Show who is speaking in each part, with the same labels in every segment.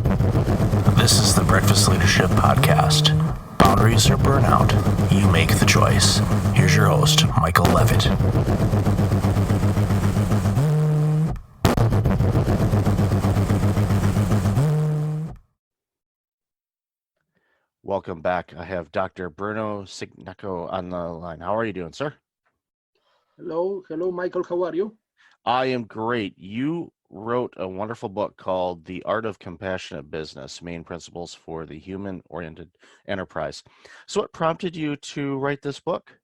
Speaker 1: This is the Breakfast Leadership Podcast. Boundaries or burnout, you make the choice. Here's your host, Michael Levitt.
Speaker 2: Welcome back. I have Dr. Bruno Cignacco on the line. How are you doing, sir?
Speaker 3: Hello, Michael. How are you?
Speaker 2: I am great. You wrote a wonderful book called The Art of Compassionate Business, Main Principles for the Human-Oriented Enterprise. So what prompted you to write this book?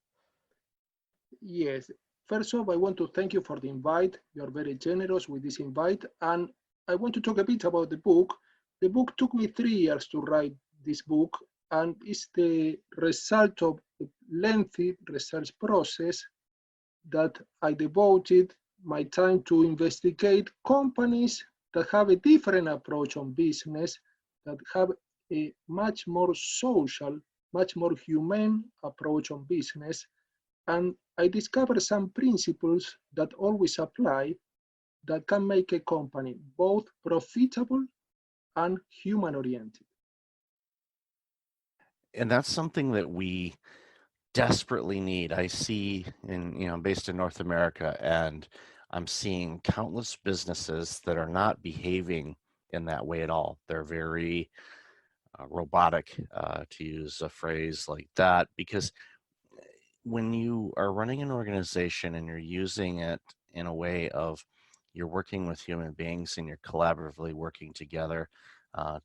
Speaker 3: Yes. First off, I want to thank you for the invite. You're very generous with this invite. And I want to talk a bit about the book. The book took me 3 years to write this book, and it's the result of a lengthy research process that I devoted my time to investigate companies that have a different approach on business, that have a much more social, much more humane approach on business. And I discovered some principles that always apply that can make a company both profitable and human-oriented.
Speaker 2: And that's something that we desperately need. I see I'm based in North America, and I'm seeing countless businesses that are not behaving in that way at all. They're very robotic, to use a phrase like that, because when you are running an organization and you're using it in a way of you're working with human beings and you're collaboratively working together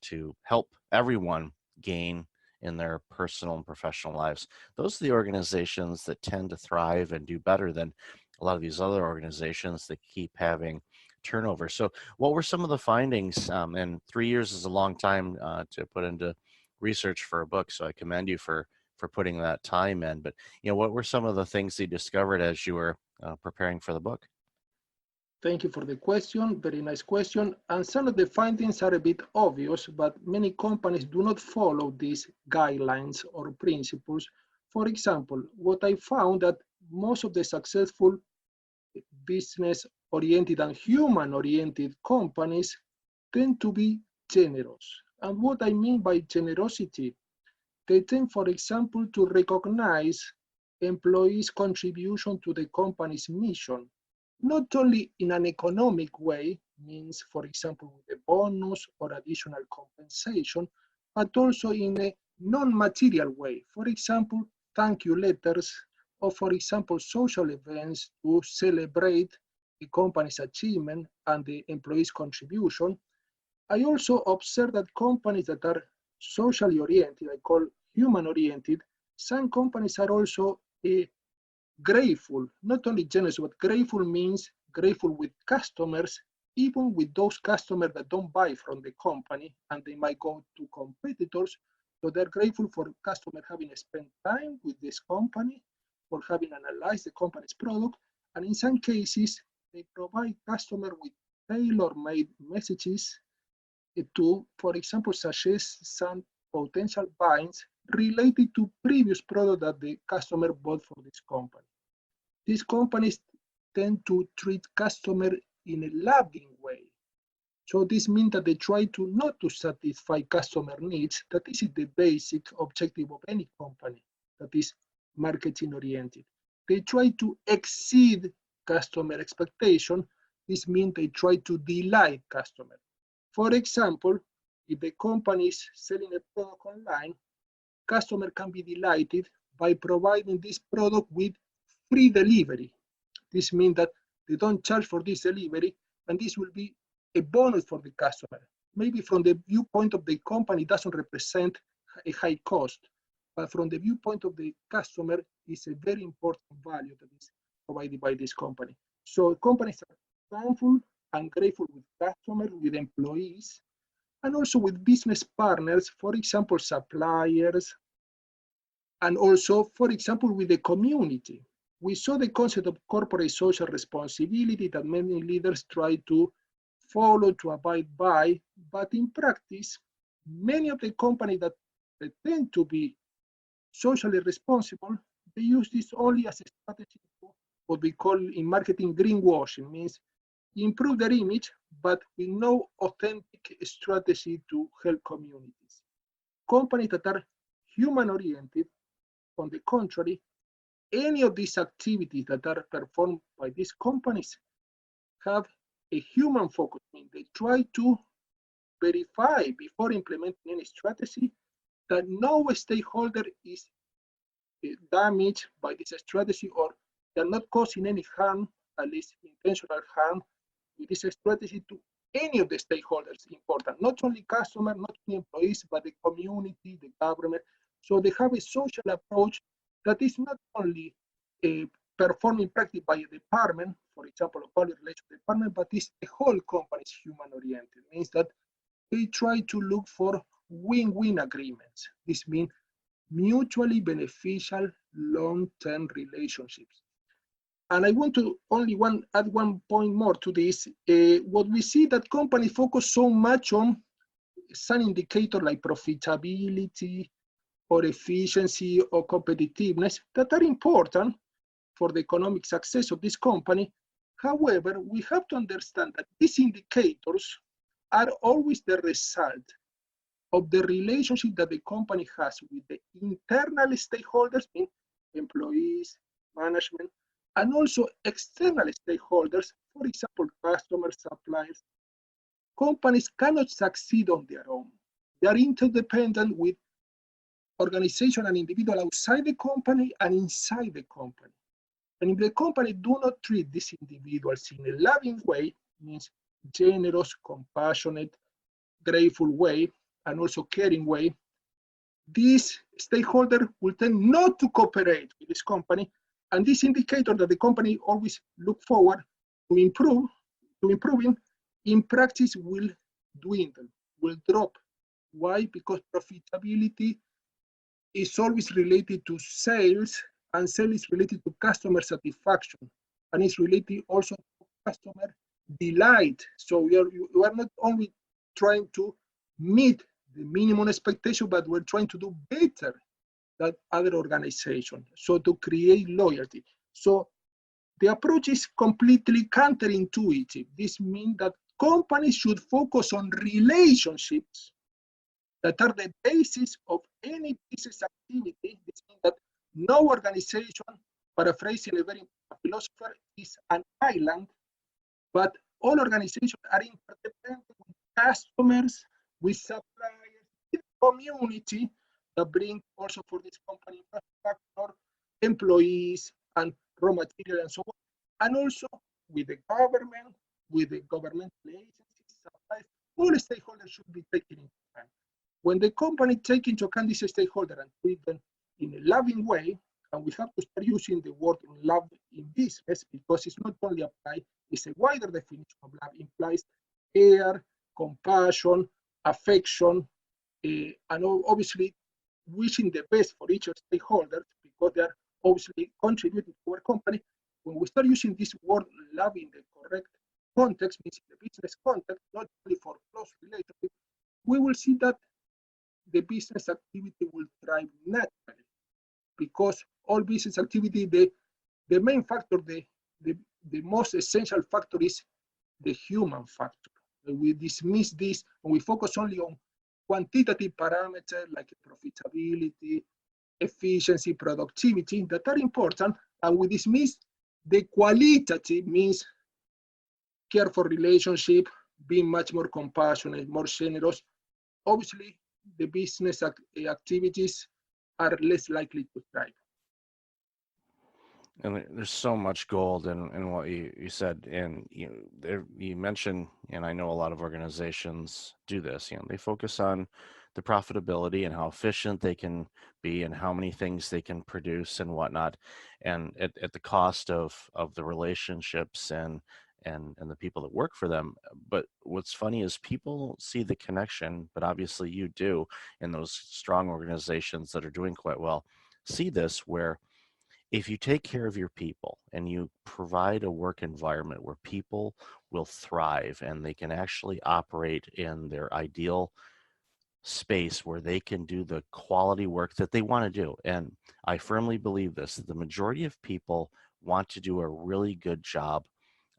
Speaker 2: to help everyone gain in their personal and professional lives, those are the organizations that tend to thrive and do better than a lot of these other organizations that keep having turnover. So what were some of the findings? And 3 years is a long time to put into research for a book, so I commend you for putting that time in. But what were some of the things you discovered as you were preparing for the book?
Speaker 3: Thank you for the question. Very nice question. And some of the findings are a bit obvious, but many companies do not follow these guidelines or principles. For example, what I found that most of the successful business-oriented and human-oriented companies tend to be generous. And what I mean by generosity, they tend, for example, to recognize employees' contribution to the company's mission, not only in an economic way, means, for example, with a bonus or additional compensation, but also in a non-material way. For example, thank you letters, or for example, social events to celebrate the company's achievement and the employees' contribution. I also observe that companies that are socially oriented, I call human oriented, some companies are also grateful, not only generous, but grateful means grateful with customers, even with those customers that don't buy from the company and they might go to competitors. So they're grateful for customers having spent time with this company, for having analyzed the company's product. And in some cases, they provide customers with tailor-made messages to, for example, suggest some potential buys related to previous product that the customer bought from this company. These companies tend to treat customer in a loving way. So this means that they try to not to satisfy customer needs. That is the basic objective of any company that is marketing oriented. They try to exceed customer expectation. This means they try to delight customer. For example, if the company is selling a product online, customer can be delighted by providing this product with free delivery. This means that they don't charge for this delivery, and this will be a bonus for the customer. Maybe from the viewpoint of the company, it doesn't represent a high cost, but from the viewpoint of the customer, it's a very important value that is provided by this company. So companies are thankful and grateful with customers, with employees, and also with business partners, for example, suppliers, and also, for example, with the community. We saw the concept of corporate social responsibility that many leaders try to follow, to abide by, but in practice, many of the companies that pretend to be socially responsible, they use this only as a strategy for what we call in marketing greenwashing, means, improve their image, but with no authentic strategy to help communities. Companies that are human-oriented, on the contrary, any of these activities that are performed by these companies have a human focus. I mean, they try to verify before implementing any strategy that no stakeholder is damaged by this strategy, or they're not causing any harm, at least intentional harm, with this strategy to any of the stakeholders important, not only customers, not only employees, but the community, the government. So they have a social approach that is not only performed in practice by a department, for example, a public relations department, but is the whole company is human-oriented. It means that they try to look for win-win agreements. This means mutually beneficial long-term relationships. And I want to add one point more to this. What we see that companies focus so much on some indicator like profitability or efficiency or competitiveness that are important for the economic success of this company. However, we have to understand that these indicators are always the result of the relationship that the company has with the internal stakeholders, meaning employees, management, and also external stakeholders, for example, customers, suppliers. Companies cannot succeed on their own. They are interdependent with organization and individual outside the company and inside the company. And if the company do not treat these individuals in a loving way, means generous, compassionate, grateful way, and also caring way, these stakeholders will tend not to cooperate with this company. And this indicator that the company always look forward to improving, in practice will dwindle, will drop. Why? Because profitability is always related to sales, and sales is related to customer satisfaction, and it's related also to customer delight. So we are not only trying to meet the minimum expectation, but we're trying to do better than other organizations, so to create loyalty. So the approach is completely counterintuitive. This means that companies should focus on relationships that are the basis of any business activity. This means that no organization, paraphrasing a very philosopher, is an island, but all organizations are interdependent with customers, with suppliers, with community that bring also for this company infrastructure, employees, and raw material, and so on, and also with the government, with the governmental agencies, suppliers. All stakeholders should be taken into account. When the company takes into account these stakeholders and treat them in a loving way, and we have to start using the word love in business, because it's not only applied, it's a wider definition of love, implies care, compassion, affection, and obviously wishing the best for each stakeholder, because they are obviously contributing to our company. When we start using this word love in the correct context, means in the business context, not only for close relationship, we will see that the business activity will thrive naturally, because all business activity, the main factor, the most essential factor is the human factor. We dismiss this and we focus only on quantitative parameters like profitability, efficiency, productivity, that are important, and we dismiss the qualitative, means care for relationship, being much more compassionate, more generous. Obviously, the business activities are less likely to thrive.
Speaker 2: And there's so much gold in what you said, and you mentioned, and I know a lot of organizations do this. They focus on the profitability and how efficient they can be, and how many things they can produce and whatnot, and at the cost of the relationships and the people that work for them. But what's funny is people see the connection, but obviously you do, in those strong organizations that are doing quite well, see this, where if you take care of your people and you provide a work environment where people will thrive and they can actually operate in their ideal space where they can do the quality work that they want to do. And I firmly believe this, that the majority of people want to do a really good job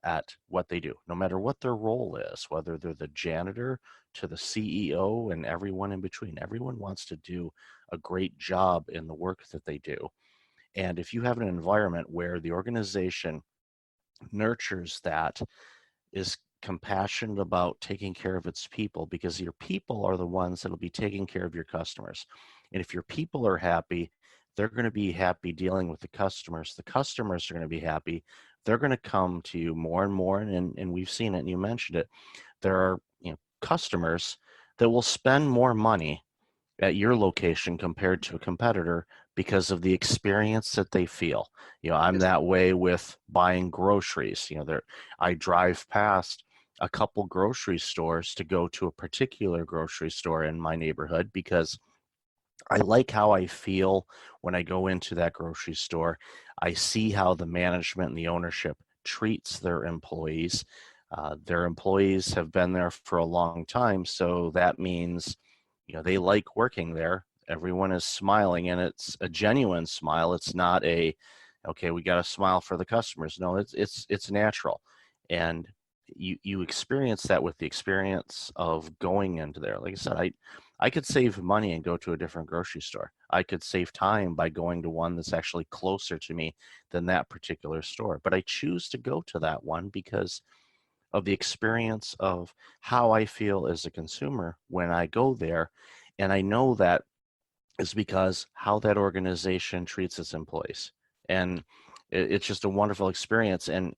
Speaker 2: at what they do, no matter what their role is, whether they're the janitor to the CEO and everyone in between. Everyone wants to do a great job in the work that they do. And if you have an environment where the organization nurtures that, is compassionate about taking care of its people, because your people are the ones that'll be taking care of your customers. And if your people are happy, they're going to be happy dealing with the customers. The customers are going to be happy. They're going to come to you more and more. And we've seen it, and you mentioned it. There are, customers that will spend more money at your location compared to a competitor because of the experience that they feel. I'm
Speaker 3: Yes.
Speaker 2: that way with buying groceries. I drive past a couple grocery stores to go to a particular grocery store in my neighborhood because I like how I feel when I go into that grocery store. I see how the management and the ownership treats their employees. Their employees have been there for a long time, so that means they like working there. Everyone is smiling, and it's a genuine smile. It's not a, okay, we got to smile for the customers. No, it's natural, and you experience that with the experience of going into there. Like I said, I could save money and go to a different grocery store. I could save time by going to one that's actually closer to me than that particular store. But I choose to go to that one because of the experience of how I feel as a consumer when I go there. And I know that is because how that organization treats its employees. And it's just a wonderful experience. And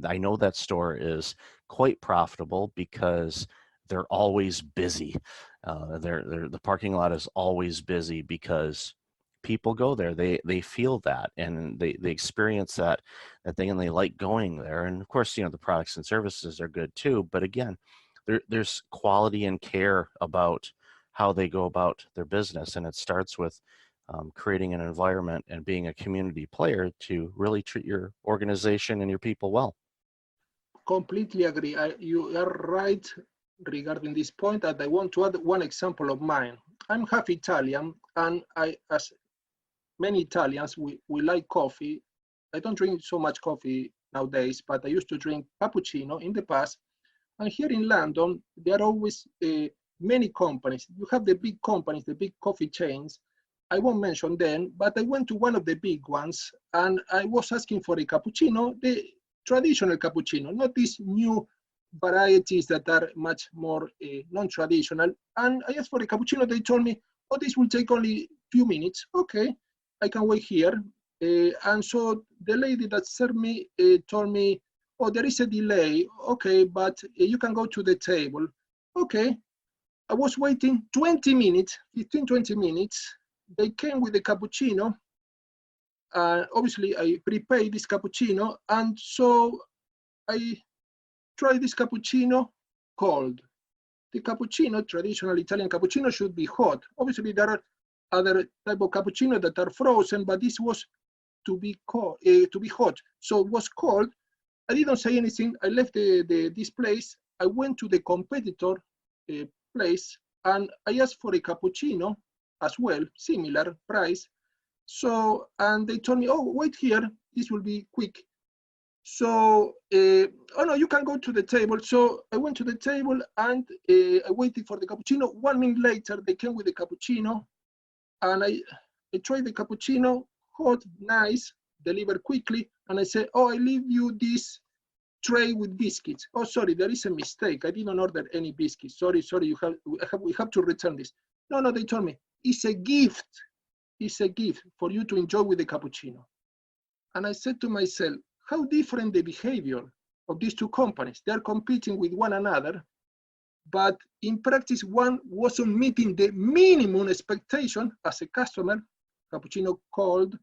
Speaker 2: I know that store is quite profitable because they're always busy. The parking lot is always busy because people go there. They feel that, and they experience that thing, and they like going there. And of course, the products and services are good too. But again, there's quality and care about how they go about their business, and it starts with creating an environment and being a community player to really treat your organization and your people well.
Speaker 3: Completely agree. You are right regarding this point, and I want to add one example of mine. I'm half Italian, and as many Italians, we like coffee. I don't drink so much coffee nowadays, but I used to drink cappuccino in the past. And here in London, there are always many companies. You have the big companies, the big coffee chains. I won't mention them, but I went to one of the big ones, and I was asking for a cappuccino, the traditional cappuccino, not these new varieties that are much more non-traditional. And I asked for a cappuccino. They told me, oh, this will take only a few minutes. Okay, I can wait here. And so the lady that served me told me, oh, there is a delay. Okay, but you can go to the table. Okay, I was waiting 20 minutes, 15, 20 minutes. They came with the cappuccino. Obviously, I prepaid this cappuccino, and so I tried this cappuccino cold. The cappuccino, traditional Italian cappuccino, should be hot. Obviously, there are other type of cappuccino that are frozen, but this was to be cold, to be hot. So it was cold. I didn't say anything. I left this place. I went to the competitor place, and I asked for a cappuccino as well, similar price. So, and they told me, oh, wait here, this will be quick. So, oh no, you can go to the table. So I went to the table, and I waited for the cappuccino. 1 minute later, they came with the cappuccino, and I tried the cappuccino, hot, nice, delivered quickly. And I said, oh, I leave you this tray with biscuits. Oh, sorry, there is a mistake. I didn't order any biscuits. Sorry, we have to return this. No, they told me, it's a gift. It's a gift for you to enjoy with the cappuccino. And I said to myself, how different the behavior of these two companies. They're competing with one another, but in practice, one wasn't meeting the minimum expectation as a customer, cappuccino cold,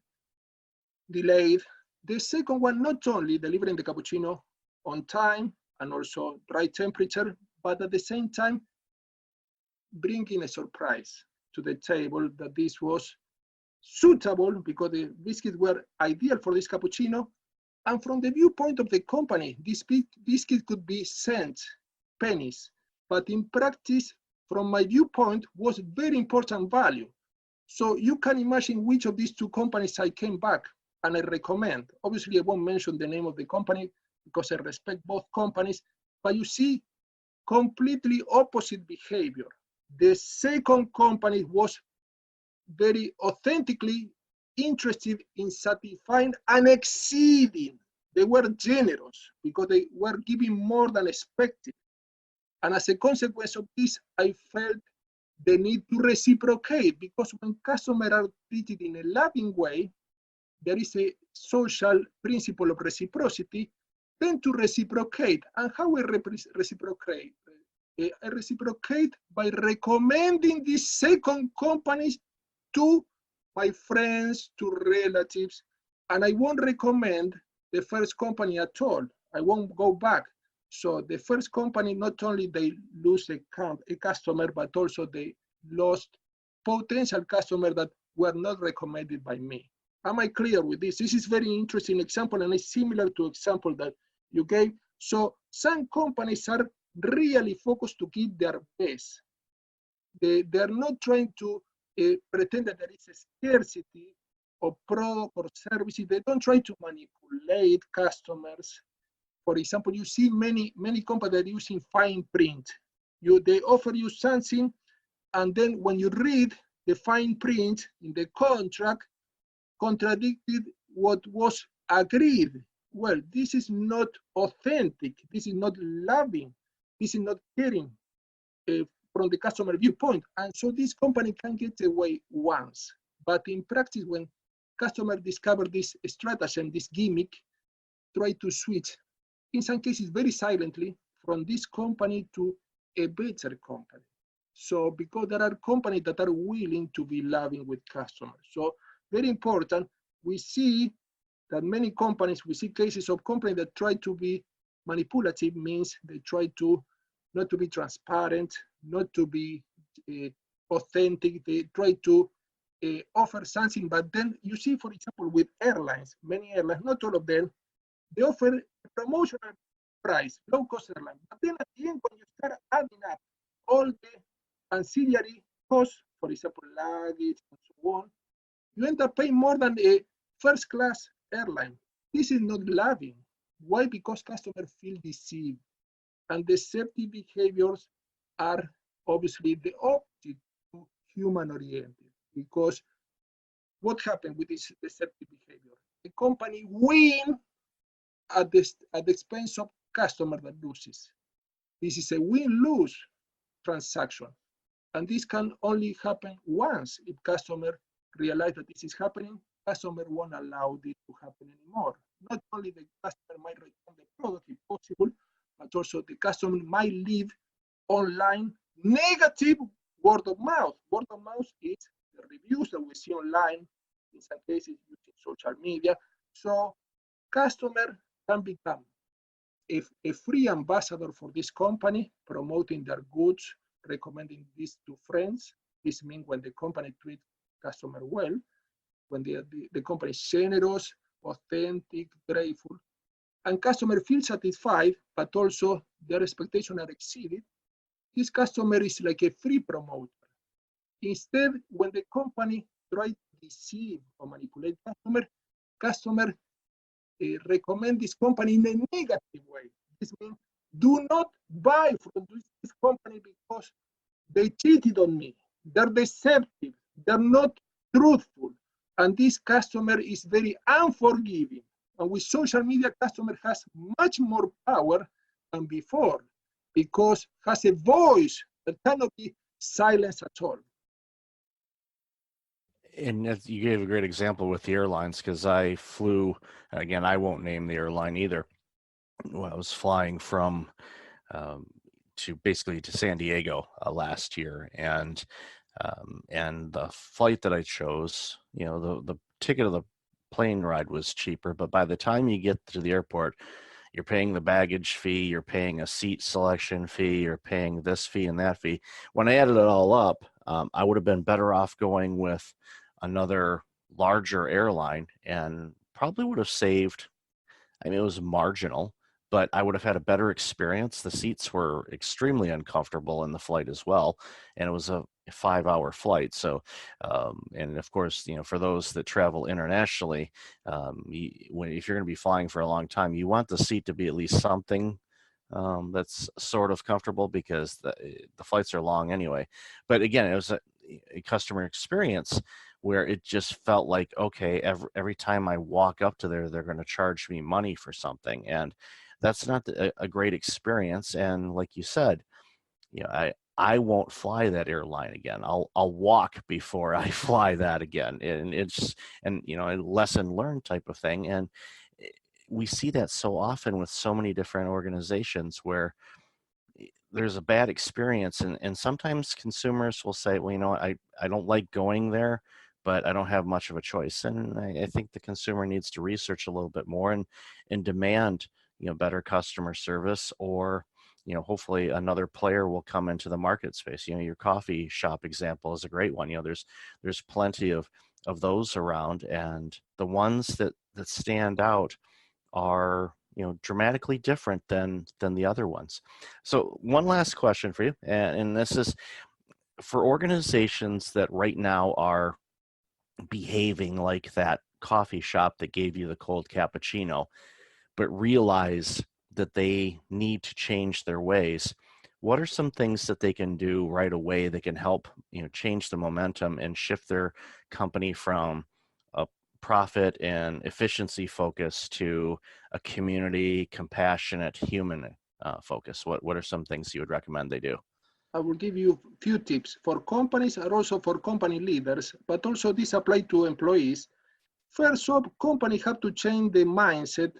Speaker 3: delayed. The second one, not only delivering the cappuccino on time and also right temperature, but at the same time, bringing a surprise to the table that this was suitable because the biscuits were ideal for this cappuccino. And from the viewpoint of the company, this biscuit could be cents, pennies, but in practice, from my viewpoint, was very important value. So you can imagine which of these two companies I came back and I recommend. Obviously, I won't mention the name of the company because I respect both companies, but you see completely opposite behavior. The second company was very authentically interested in satisfying and exceeding. They were generous because they were giving more than expected. And as a consequence of this, I felt the need to reciprocate, because when customers are treated in a loving way, there is a social principle of reciprocity, then to reciprocate. And how we reciprocate? I reciprocate by recommending these second companies to my friends, to relatives, and I won't recommend the first company at all. I won't go back. So the first company, not only they lose a customer, but also they lost potential customers that were not recommended by me. Am I clear with this? This is very interesting example, and it's similar to example that you gave. So some companies are really focused to give their best. They're not trying to pretend that there is a scarcity of product or services. They don't try to manipulate customers. For example, you see many companies that are using fine print. They offer you something, and then when you read the fine print in the contract, contradicted what was agreed. Well, this is not authentic. This is not loving. This is not caring from the customer viewpoint. And so this company can get away once. But in practice, when customers discover this stratagem, this gimmick, try to switch, in some cases very silently, from this company to a better company. So because there are companies that are willing to be loving with customers. So very important, we see that many companies, we see cases of companies that try to be manipulative, means they try to not to be transparent, not to be authentic. They try to offer something, but then you see, for example, with airlines, many airlines, not all of them, they offer a promotional price, low-cost airline. But then at the end, when you start adding up all the ancillary costs, for example, luggage and so on, you end up paying more than a first-class airline. This is not loving. Why? Because customers feel deceived. And deceptive behaviors are obviously the opposite to human-oriented. Because what happened with this deceptive behavior? The company wins at the expense of customer that loses. This is a win-lose transaction. And this can only happen once. If customer realize that this is happening, customer won't allow this to happen anymore. Not only the customer might return the product if possible, but also the customer might leave online negative word of mouth. Word of mouth is the reviews that we see online, in some cases using social media. So customer can become a free ambassador for this company, promoting their goods, recommending this to friends. This means when the company treats customer well, when the company is generous, authentic, grateful, and customer feels satisfied, but also their expectations are exceeded, this customer is like a free promoter. Instead, when the company tries to deceive or manipulate customer recommend this company in a negative way. This means do not buy from this company because they cheated on me. They're deceptive. They're not truthful. And this customer is very unforgiving. And with social media, customer has much more power than before because has a voice that cannot be silenced at all.
Speaker 2: And you gave a great example with the airlines, because I flew, again, I won't name the airline either. Well, I was flying from to San Diego last year, and the flight that I chose, the ticket of the plane ride was cheaper, but by the time you get to the airport, you're paying the baggage fee, you're paying a seat selection fee, you're paying this fee and that fee. When I added it all up, I would have been better off going with another larger airline and probably would have saved, I mean, it was marginal, but I would have had a better experience. The seats were extremely uncomfortable in the flight as well, and it was a 5-hour flight. So, and of course, for those that travel internationally, if you're going to be flying for a long time, you want the seat to be at least something that's sort of comfortable, because the flights are long anyway. But again, it was a customer experience where it just felt like, okay, every time I walk up to there, they're going to charge me money for something. And that's not a great experience. And like you said, I won't fly that airline again. I'll walk before I fly that again. And it's, a lesson learned type of thing. And we see that so often with so many different organizations where there's a bad experience, and sometimes consumers will say, well, I don't like going there, but I don't have much of a choice. And I think the consumer needs to research a little bit more and demand better customer service, or hopefully another player will come into the market space. Your coffee shop example is a great one. There's plenty of those around, and the ones that stand out are dramatically different than the other ones. So one last question for you, and this is for organizations that right now are behaving like that coffee shop that gave you the cold cappuccino, but realize that they need to change their ways. What are some things that they can do right away that can help change the momentum and shift their company from a profit and efficiency focus to a community, compassionate, human focus? What are some things you would recommend they do?
Speaker 3: I will give you a few tips for companies and also for company leaders, but also this applies to employees. First off, companies have to change the mindset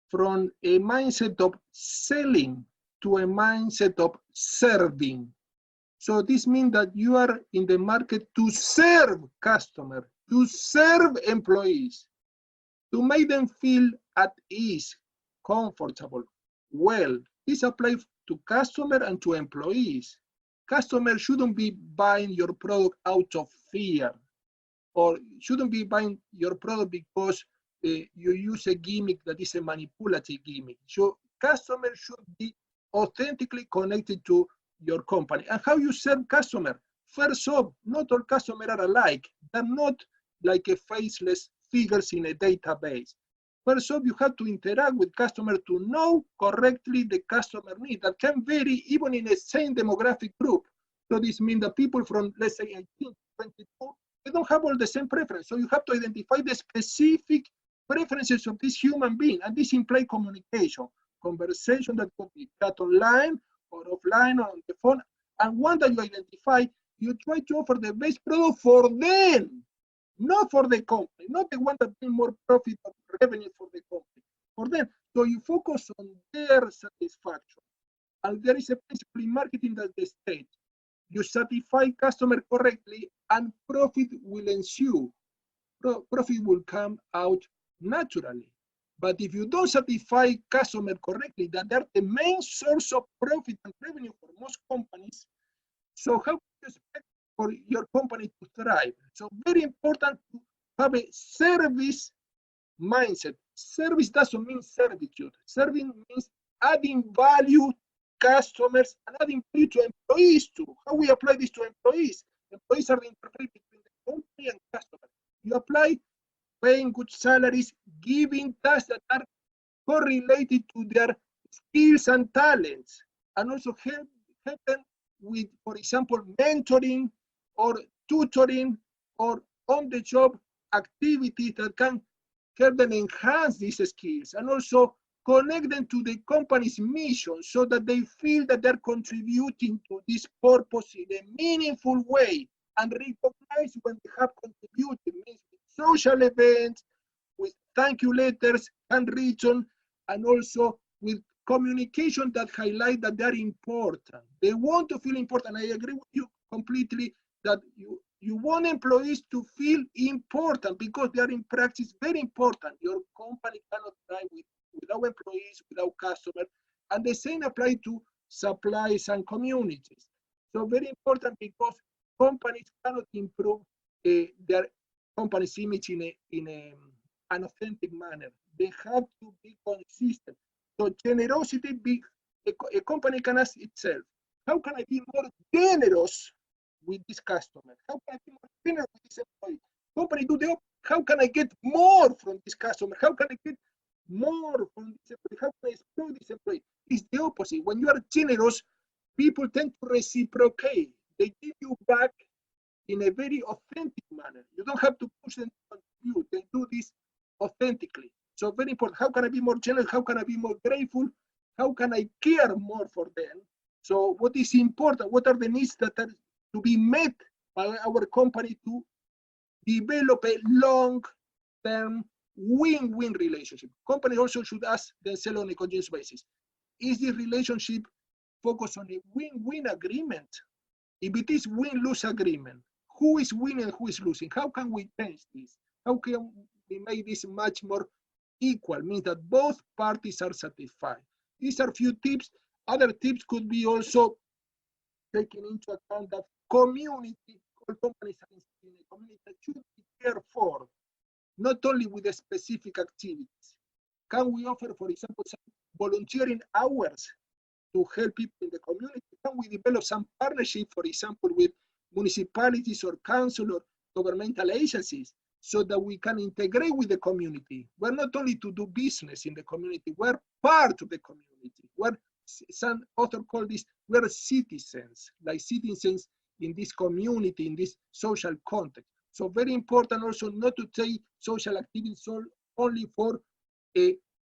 Speaker 3: from a mindset of selling to a mindset of serving. So this means that you are in the market to serve customers, to serve employees, to make them feel at ease, comfortable, well. This applies to customers and to employees. Customers shouldn't be buying your product out of fear, or shouldn't be buying your product because you use a gimmick that is a manipulative gimmick. So customers should be authentically connected to your company. And how you serve customers? First off, not all customers are alike. They're not like a faceless figures in a database. First off, you have to interact with customers to know correctly the customer need that can vary even in the same demographic group. So this means that people from, let's say, 18 to 22, they don't have all the same preference. So you have to identify the specific preferences of this human being, and this implies communication, conversation that could be cut online or offline or on the phone. And once that you identify, you try to offer the best product for them, not for the company, not the one that brings more profit or revenue for the company, for them. So you focus on their satisfaction. And there is a principle in marketing that states, you satisfy customer correctly and profit will ensue. Profit will come out naturally. But if you don't satisfy customer correctly, that they're the main source of profit and revenue for most companies, so how do you expect for your company to thrive? So very important to have a service mindset. Service doesn't mean servitude. Serving means adding value customers and adding value to employees too. How we apply this to employees? Employees are the interface between the company and customer. You apply paying good salaries, giving tasks that are correlated to their skills and talents, and also help them with, for example, mentoring or tutoring or on-the-job activities that can help them enhance these skills, and also connect them to the company's mission so that they feel that they're contributing to this purpose in a meaningful way, and recognize when they have contributed, means with social events, with thank you letters, handwritten, and also with communication that highlight that they're important. They want to feel important. I agree with you completely that you want employees to feel important because they are in practice very important. Your company cannot thrive without employees, without customers, and the same applies to supplies and communities. So very important because companies cannot improve their company's image in an authentic manner. They have to be consistent. So generosity, a company can ask itself, how can I be more generous with this customer? How can I be more generous with this employee? Company do the opposite. How can I get more from this customer? How can I get more from this employee? How can I exploit this employee? It's the opposite. When you are generous, people tend to reciprocate. They give you back in a very authentic manner. You don't have to push them to contribute. They do this authentically. So very important. How can I be more generous? How can I be more grateful? How can I care more for them? So what is important? What are the needs that are to be met by our company to develop a long-term win-win relationship? Companies also should ask themselves on a continuous basis, is this relationship focused on a win-win agreement? If it is win-lose agreement, who is winning and who is losing? How can we change this? How can we make this much more equal? Means that both parties are satisfied. These are few tips. Other tips could be also taking into account that community, all companies are in a community that should be cared for, not only with the specific activities. Can we offer, for example, some volunteering hours to help people in the community? Can we develop some partnership, for example, with municipalities or council or governmental agencies so that we can integrate with the community? We're not only to do business in the community, we're part of the community. We're, some author call this, we're citizens, like citizens in this community, in this social context. So very important also not to take social activities only for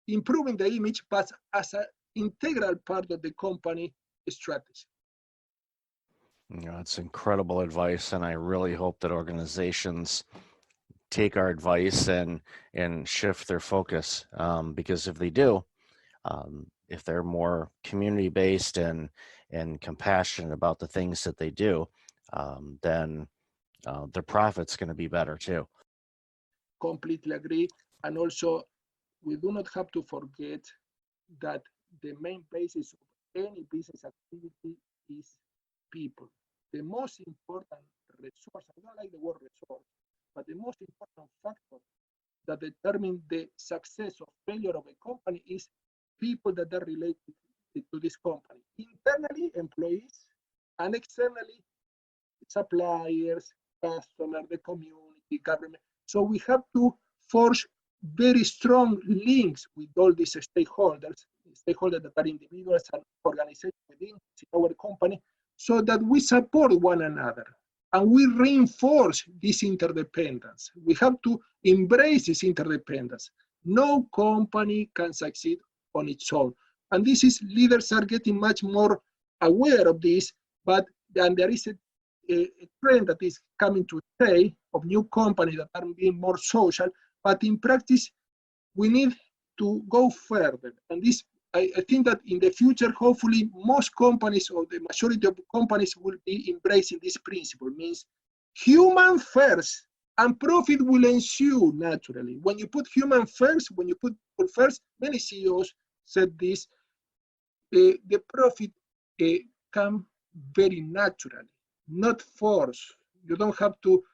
Speaker 3: improving the image, but as an integral part of the company strategy.
Speaker 2: You know, it's incredible advice, and I really hope that organizations take our advice and shift their focus, because if they do, if they're more community-based and compassionate about the things that they do, then their profit's going to be better too.
Speaker 3: Completely agree. And also, we do not have to forget that the main basis of any business activity is people. The most important resource, I don't like the word resource, but the most important factor that determines the success or failure of a company is people that are related to this company. Internally, employees, and externally, suppliers, customers, the community, government. So we have to forge very strong links with all these stakeholders that are individuals and organizations within our company, so that we support one another and we reinforce this interdependence. We have to embrace this interdependence. No company can succeed on its own. And this is, leaders are getting much more aware of this, but then there is a trend that is coming to stay of new companies that are being more social, but in practice, we need to go further. And this, I think that in the future, hopefully, most companies or the majority of companies will be embracing this principle. Means human first, and profit will ensue naturally. When you put human first, when you put people first, many CEOs said this, the profit come very naturally, not forced. You don't have to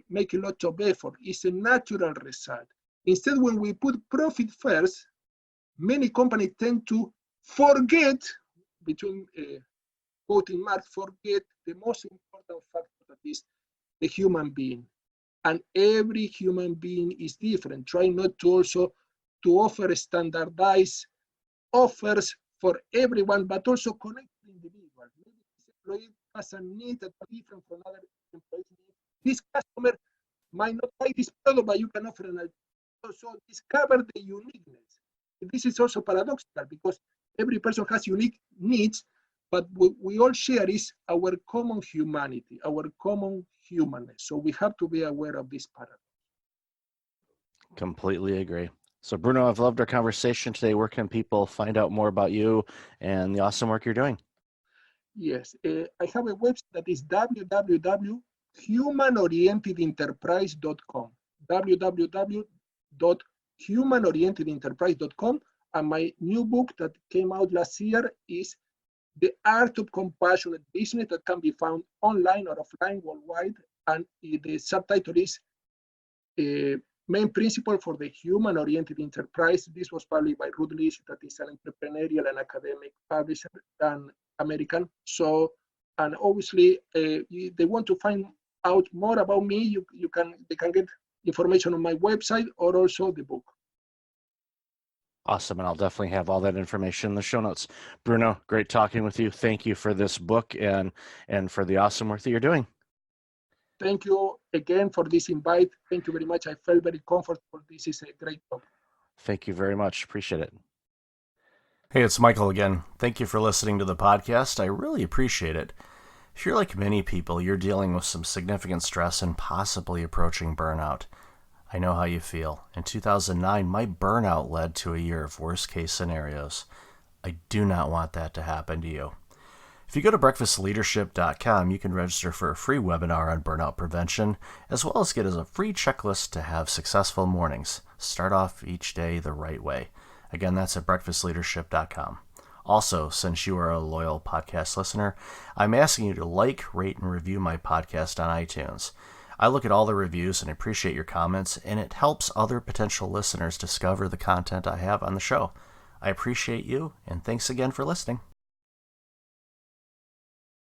Speaker 3: make a lot of effort. It's a natural result. Instead, when we put profit first, many companies tend to forget, between quoting marks, forget the most important factor, that is the human being. And every human being is different. Try not to also to offer standardized offers for everyone, but also connect the individual. Maybe this employee has a need that is different from other employees. This customer might not buy this product, but you can offer an alternative. So discover the uniqueness. This is also paradoxical because every person has unique needs, but what we all share is our common humanity, our common humanness. So we have to be aware of this paradox.
Speaker 2: Completely agree. So Bruno, I've loved our conversation today. Where can people find out more about you and the awesome work you're doing?
Speaker 3: Yes, I have a website that is www.humanorientedenterprise.com, www.humanorientedenterprise.com, and my new book that came out last year is The Art of Compassionate Business, that can be found online or offline worldwide, and the subtitle is Main Principle for the Human-Oriented Enterprise. This was published by Routledge, that is an entrepreneurial and academic publisher and American. So, and obviously, they want to find out more about me. They can get information on my website or also the book.
Speaker 2: Awesome. And I'll definitely have all that information in the show notes. Bruno, great talking with you. Thank you for this book and for the awesome work that you're doing.
Speaker 3: Thank you again for this invite. Thank you very much. I felt very comfortable. This is a great talk.
Speaker 2: Thank you very much. Appreciate it.
Speaker 1: Hey, it's Michael again. Thank you for listening to the podcast. I really appreciate it. If you're like many people, you're dealing with some significant stress and possibly approaching burnout. I know how you feel. In 2009, my burnout led to a year of worst-case scenarios. I do not want that to happen to you. If you go to breakfastleadership.com, you can register for a free webinar on burnout prevention, as well as get a free checklist to have successful mornings. Start off each day the right way. Again, that's at breakfastleadership.com. Also, since you are a loyal podcast listener, I'm asking you to like, rate, and review my podcast on iTunes. I look at all the reviews and appreciate your comments, and it helps other potential listeners discover the content I have on the show. I appreciate you, and thanks again for listening.